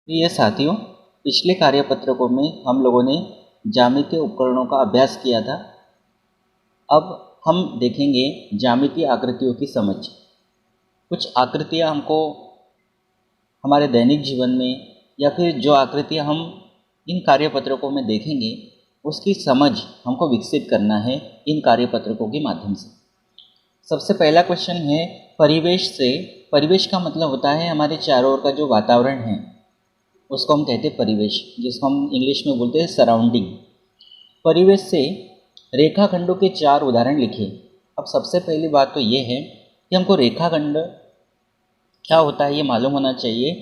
प्रिय साथियों, पिछले कार्यपत्रकों में हम लोगों ने ज्यामितीय उपकरणों का अभ्यास किया था। अब हम देखेंगे ज्यामितीय आकृतियों की समझ। कुछ आकृतियाँ हमको हमारे दैनिक जीवन में या फिर जो आकृतियाँ हम इन कार्यपत्रकों में देखेंगे उसकी समझ हमको विकसित करना है इन कार्यपत्रकों के माध्यम से। सबसे पहला क्वेश्चन है परिवेश से। परिवेश का मतलब होता है हमारे चारों ओर का जो वातावरण है उसको हम कहते हैं परिवेश, जिसको हम इंग्लिश में बोलते हैं सराउंडिंग। परिवेश से रेखाखंडों के 4 उदाहरण लिखिए। अब सबसे पहली बात तो ये है कि हमको रेखाखंड क्या होता है ये मालूम होना चाहिए,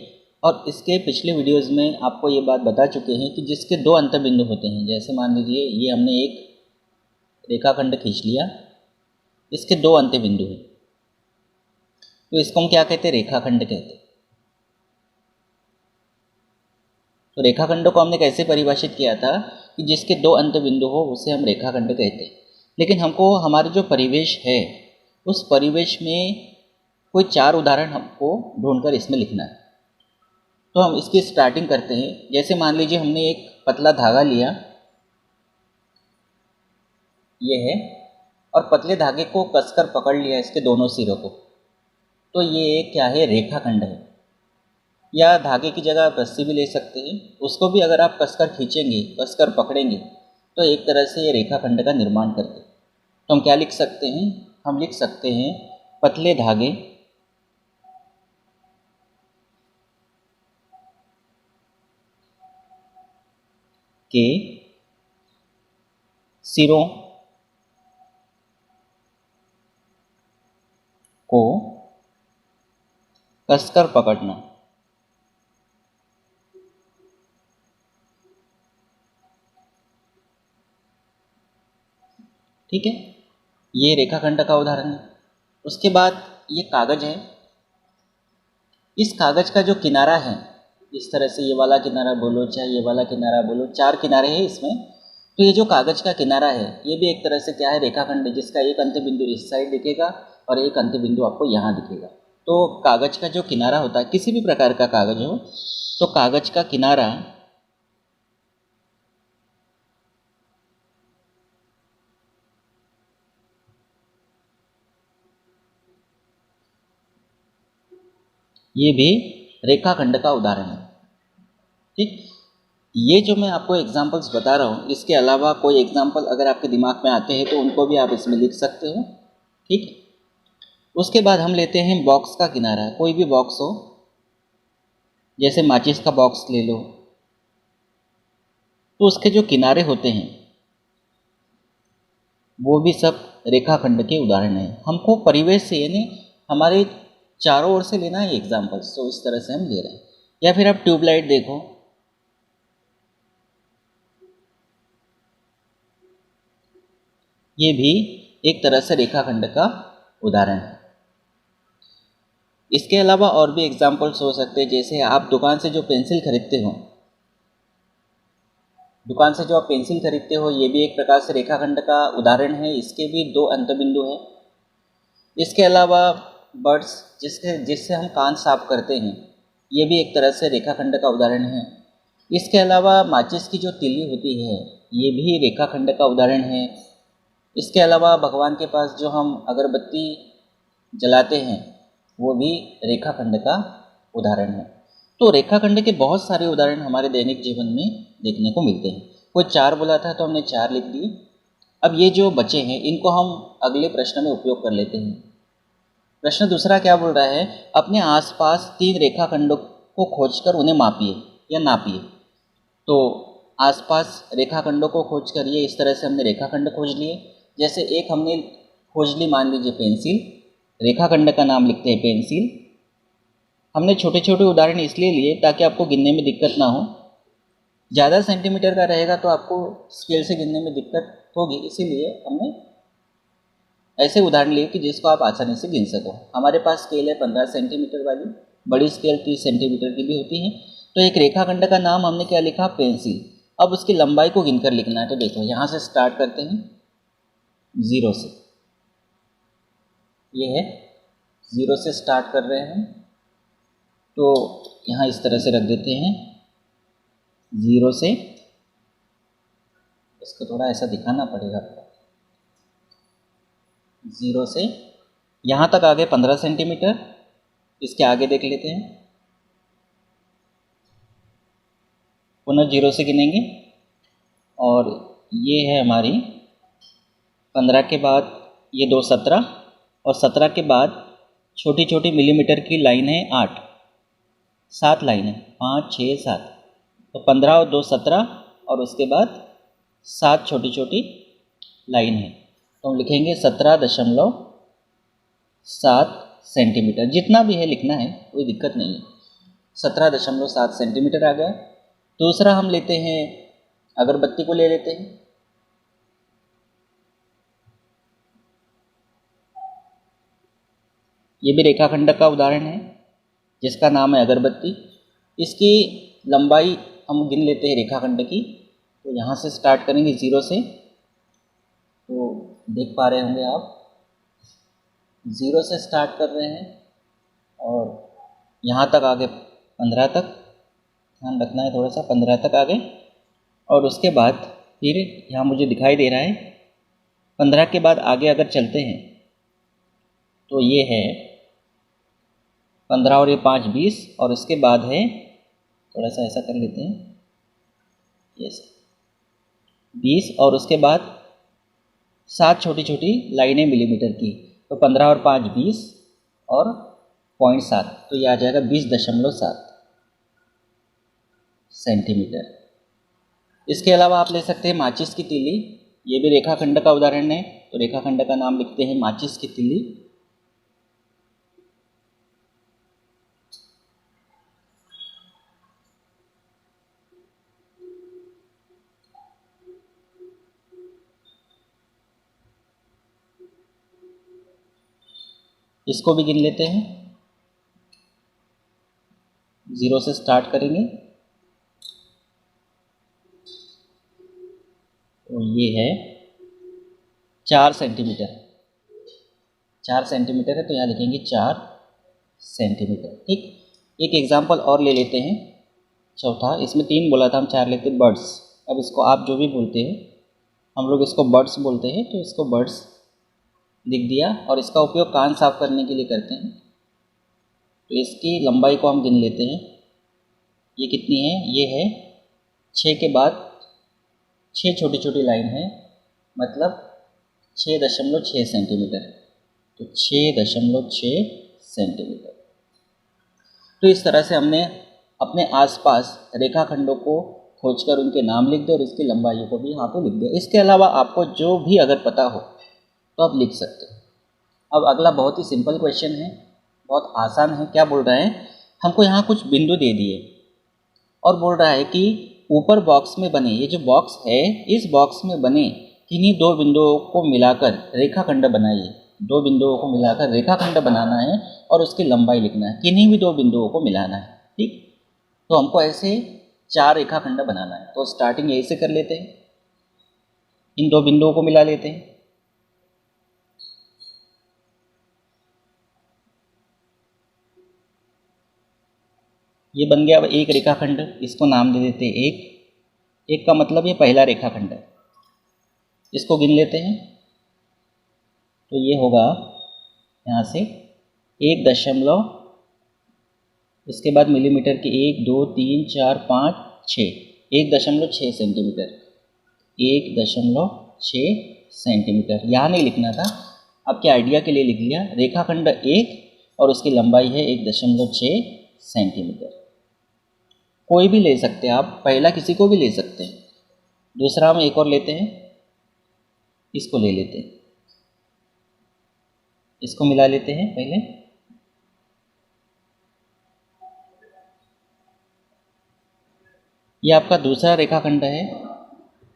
और इसके पिछले वीडियोस में आपको ये बात बता चुके हैं कि जिसके 2 अंतबिंदु होते हैं। जैसे मान लीजिए ये हमने एक रेखाखंड खींच लिया, इसके 2 अंतबिंदु हैं, तो इसको हम क्या कहते हैं? रेखाखंड कहते हैं। तो रेखाखंडों को हमने कैसे परिभाषित किया था कि जिसके 2 अंतबिंदु हो उसे हम रेखाखंड कहते हैं। लेकिन हमको हमारे जो परिवेश है उस परिवेश में कोई 4 उदाहरण हमको ढूंढकर इसमें लिखना है। तो हम इसकी स्टार्टिंग करते हैं। जैसे मान लीजिए हमने एक पतला धागा लिया, ये है, और पतले धागे को कसकर पकड़ लिया इसके दोनों सिरों को, तो ये क्या है? रेखाखंड है। या धागे की जगह आप रस्सी भी ले सकते हैं, उसको भी अगर आप कसकर खींचेंगे, कसकर पकड़ेंगे तो एक तरह से ये रेखाखंड का निर्माण करते हैं। तो हम क्या लिख सकते हैं? हम लिख सकते हैं पतले धागे के सिरों को कसकर पकड़ना। ठीक है, ये रेखाखंड का उदाहरण है। उसके बाद ये कागज है। इस कागज का जो किनारा है, इस तरह से ये वाला किनारा बोलो चाहे ये वाला किनारा बोलो, 4 किनारे हैं इसमें। तो ये जो कागज का किनारा है ये भी एक तरह से क्या है? रेखाखंड है, जिसका एक अंत्यबिंदु इस साइड दिखेगा और एक अंत्यबिंदु आपको यहाँ दिखेगा। तो कागज का जो किनारा होता है, किसी भी प्रकार का कागज हो, तो कागज का किनारा ये भी रेखाखंड का उदाहरण है। ठीक, ये जो मैं आपको एग्जांपल्स बता रहा हूँ, इसके अलावा कोई एग्जांपल अगर आपके दिमाग में आते हैं तो उनको भी आप इसमें लिख सकते हो। ठीक, उसके बाद हम लेते हैं बॉक्स का किनारा। कोई भी बॉक्स हो, जैसे माचिस का बॉक्स ले लो, तो उसके जो किनारे होते हैं वो भी सब रेखाखंड के उदाहरण हैं। हमको परिवेश से यानी हमारे चारों ओर से लेना है एग्जाम्पल्स, तो इस तरह से हम ले रहे हैं। या फिर आप ट्यूबलाइट देखो, ये भी एक तरह से रेखाखंड का उदाहरण है। इसके अलावा और भी एग्जाम्पल्स हो सकते हैं। जैसे आप दुकान से जो पेंसिल खरीदते हो, दुकान से जो आप पेंसिल खरीदते हो, ये भी एक प्रकार से रेखाखंड का उदाहरण है। इसके भी 2 अंतबिंदु हैं। इसके अलावा बर्ड्स, जिससे हम कान साफ करते हैं, ये भी एक तरह से रेखाखंड का उदाहरण है। इसके अलावा माचिस की जो तिल्ली होती है ये भी रेखाखंड का उदाहरण है। इसके अलावा भगवान के पास जो हम अगरबत्ती जलाते हैं वो भी रेखाखंड का उदाहरण है। तो रेखाखंड के बहुत सारे उदाहरण हमारे दैनिक जीवन में देखने को मिलते हैं। कोई 4 बोला था तो हमने 4 लिख दिए। अब ये जो बचे हैं इनको हम अगले प्रश्न में उपयोग कर लेते हैं। प्रश्न दूसरा क्या बोल रहा है? अपने आसपास 3 रेखाखंडों को खोजकर उन्हें मापिए या नापिए। तो आसपास रेखाखंडों को खोजकर, ये इस तरह से हमने रेखाखंड खोज लिए। जैसे एक हमने खोज ली, मान लीजिए पेंसिल, रेखाखंड का नाम लिखते हैं पेंसिल। हमने छोटे छोटे उदाहरण इसलिए लिए ताकि आपको गिनने में दिक्कत ना हो। ज़्यादा सेंटीमीटर का रहेगा तो आपको स्केल से गिनने में दिक्कत होगी, इसीलिए हमने ऐसे उदाहरण लिए कि जिसको आप आसानी से गिन सको। हमारे पास स्केल है 15 सेंटीमीटर वाली, बड़ी स्केल 30 सेंटीमीटर की भी होती है। तो एक रेखाखंड का नाम हमने क्या लिखा? पेंसिल। अब उसकी लंबाई को गिनकर लिखना है। तो देखो यहाँ से स्टार्ट करते हैं 0 से, ये है 0 से स्टार्ट कर रहे हैं। तो यहाँ इस तरह से रख देते हैं 0 से, इसको थोड़ा ऐसा दिखाना पड़ेगा आपको, 0 से यहाँ तक आगे 15 सेंटीमीटर। इसके आगे देख लेते हैं, पुनः 0 से गिनेंगे और ये है हमारी 15 के बाद ये 2 17 और 17 के बाद छोटी छोटी मिलीमीटर की लाइन है 8, 7 लाइन है, 5 6 7, तो 15 और 2 17 और उसके बाद 7 छोटी छोटी लाइन है, तो हम लिखेंगे 17.7 सेंटीमीटर। जितना भी है लिखना है, कोई दिक्कत नहीं है। 17.7 सेंटीमीटर आ गया। दूसरा हम लेते हैं, अगरबत्ती को ले लेते हैं। ये भी रेखाखंड का उदाहरण है जिसका नाम है अगरबत्ती। इसकी लंबाई हम गिन लेते हैं रेखाखंड की। तो यहाँ से स्टार्ट करेंगे 0 से, तो देख पा रहे होंगे आप, 0 से स्टार्ट कर रहे हैं और यहाँ तक आगे 15 तक, ध्यान रखना है थोड़ा सा, 15 तक आगे। और उसके बाद फिर यहाँ मुझे दिखाई दे रहा है 15 के बाद आगे अगर चलते हैं तो ये है 15 और ये 5 20, और उसके बाद है, थोड़ा सा ऐसा कर लेते हैं, ये 20 और उसके बाद 7 छोटी छोटी लाइनें मिलीमीटर की, तो 15 और 5 20 और 0.7, तो ये आ जाएगा 20.7 सेंटीमीटर। इसके अलावा आप ले सकते हैं माचिस की तीली। ये भी रेखाखंड का उदाहरण है, तो रेखाखंड का नाम लिखते हैं माचिस की तीली। इसको भी गिन लेते हैं, 0 से स्टार्ट करेंगे, तो ये है 4 सेंटीमीटर। 4 सेंटीमीटर है तो यहाँ लिखेंगे 4 सेंटीमीटर। ठीक, एक एग्जाम्पल और ले लेते हैं, चौथा। इसमें 3 बोला था, हम 4 लेते हैं, बर्ड्स। अब इसको आप जो भी बोलते हैं, हम लोग इसको बर्ड्स बोलते हैं, तो इसको बर्ड्स लिख दिया। और इसका उपयोग कान साफ करने के लिए करते हैं। तो इसकी लंबाई को हम गिन लेते हैं, ये कितनी है, ये है 6 के बाद 6 छोटी छोटी लाइन है, मतलब 6.6 सेंटीमीटर, तो 6.6 सेंटीमीटर। तो इस तरह से हमने अपने आसपास रेखाखंडों को खोजकर उनके नाम लिख दिए और इसकी लंबाइयों को भी यहाँ पे लिख दिया। इसके अलावा आपको जो भी अगर पता हो तो आप लिख सकते हो। अब अगला बहुत ही सिंपल क्वेश्चन है, बहुत आसान है। क्या बोल रहा है, हमको यहाँ कुछ बिंदु दे दिए और बोल रहा है कि ऊपर बॉक्स में बने, ये जो बॉक्स है, इस बॉक्स में बने किन्हीं 2 बिंदुओं को मिलाकर रेखाखंड बनाइए। 2 बिंदुओं को मिलाकर रेखाखंड बनाना है और उसकी लंबाई लिखना है, किन्हीं भी 2 बिंदुओं को मिलाना है। ठीक, तो हमको ऐसे 4 रेखाखंड बनाना है। तो स्टार्टिंग यहीं से कर लेते हैं, इन 2 बिंदुओं को मिला लेते हैं। ये बन गया अब एक रेखाखंड, इसको नाम दे देते हैं एक। एक का मतलब ये पहला रेखाखंड है। इसको गिन लेते हैं, तो ये होगा यहाँ से 1 दशमलव, इसके बाद मिलीमीटर की 1 2 3 4 5 6, 1.6 सेंटीमीटर, 1.6 सेंटीमीटर। यहाँ नहीं लिखना था, आपके आइडिया के लिए लिख लिया। रेखाखंड एक और उसकी लंबाई है 1.6 सेंटीमीटर। कोई भी ले सकते हैं आप, पहला किसी को भी ले सकते हैं। दूसरा हम एक और लेते हैं, इसको ले लेते हैं, इसको मिला लेते हैं पहले। ये आपका दूसरा रेखाखंड है,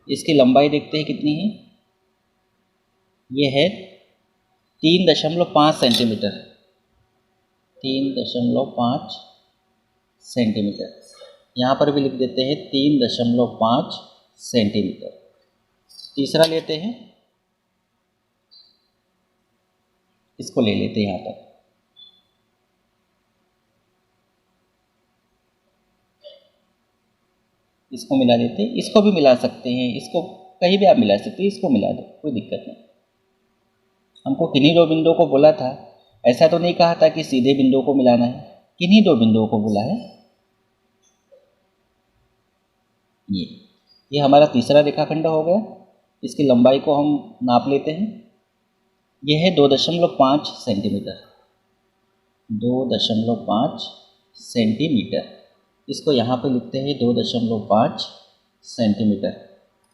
इसकी लंबाई देखते हैं कितनी है, ये है 3.5 सेंटीमीटर, 3.5 सेंटीमीटर। यहाँ पर भी लिख देते हैं 3.5 सेंटीमीटर। तीसरा लेते हैं, इसको ले लेते हैं यहाँ पर, इसको मिला देते, इसको भी मिला सकते हैं, इसको कहीं भी आप मिला सकते हैं, इसको मिला दो, कोई दिक्कत नहीं। हमको किन्हीं दो बिंदुओं को बोला था, ऐसा तो नहीं कहा था कि सीधे बिंदुओं को मिलाना है, किन्हीं दो बिंदुओं को बोला है। ये हमारा तीसरा रेखाखंड हो गया। इसकी लंबाई को हम नाप लेते हैं। यह है 2.5 सेंटीमीटर, 2.5 सेंटीमीटर। इसको यहाँ पे लिखते हैं 2.5 सेंटीमीटर।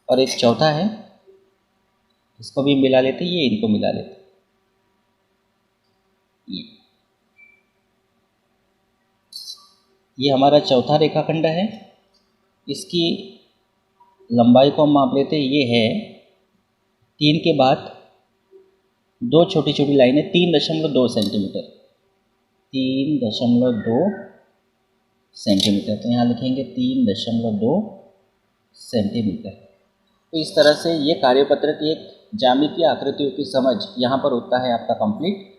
और एक चौथा है, इसको भी मिला लेते, ये इनको मिला लेते। ये हमारा चौथा रेखाखंड है। इसकी लंबाई को हम माप लेते, ये है 3 के बाद 2 छोटी छोटी लाइनें, 3.2 सेंटीमीटर, 3.2 सेंटीमीटर। तो यहाँ लिखेंगे 3.2 सेंटीमीटर। तो इस तरह से ये कार्यपत्र की एक ज्यामितीय आकृतियों की समझ यहाँ पर होता है आपका कंप्लीट।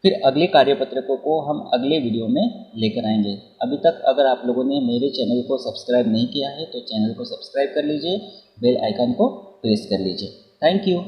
फिर अगले कार्यपत्रकों को हम अगले वीडियो में लेकर आएंगे। अभी तक अगर आप लोगों ने मेरे चैनल को सब्सक्राइब नहीं किया है तो चैनल को सब्सक्राइब कर लीजिए, बेल आइकन को प्रेस कर लीजिए। Thank you.